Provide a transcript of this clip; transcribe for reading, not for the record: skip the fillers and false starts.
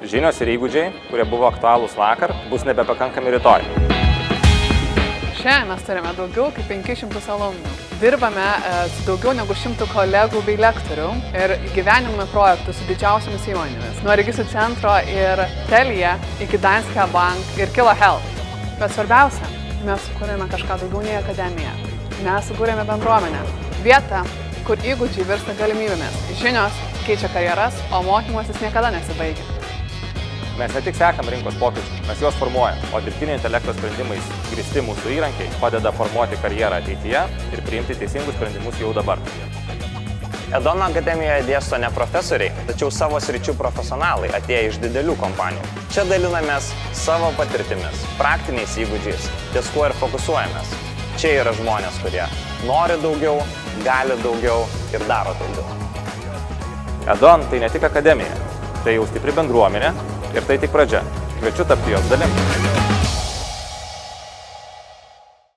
Žinios ir įgūdžiai, kurie buvo aktualūs vakar, bus nebepakankami rytoj. Šiandien mes turime daugiau kaip 500 alumnų. Dirbame su daugiau negu 100 kolegų bei lektorių ir gyvenime projektus su didžiausiamis įmonėmis. Nuo registrų centro ir Telia iki Danske Bank ir Kilo Health. Bet svarbiausia, mes sukūrėme kažką daugiau nei akademiją. Mes sukūrėme bendruomenę. Vietą, kur įgūdžiai virsta galimybėmis. Žinios keičia karjeras, o mokymasis niekada nesibaigia. Mes ne tik sekam rinkos pokyčius, mes juos formuojam, o dirbtinio intelekto sprendimais grįsti mūsų įrankiai padeda formuoti karjerą ateityje ir priimti teisingus sprendimus jau dabar. Edon akademijoje dėsto ne profesoriai, tačiau savo sričių profesionalai atėję iš didelių kompanijų. Čia dalinamės savo patirtimis, praktiniais įgūdžiais, ties kuo ir fokusuojamės. Čia yra žmonės, kurie nori daugiau, gali daugiau ir daro daugiau. Edon tai ne tik akademija, tai jau stipri bendruomenė ir tai tik pradžia. Kviečiu tapti jos dalim.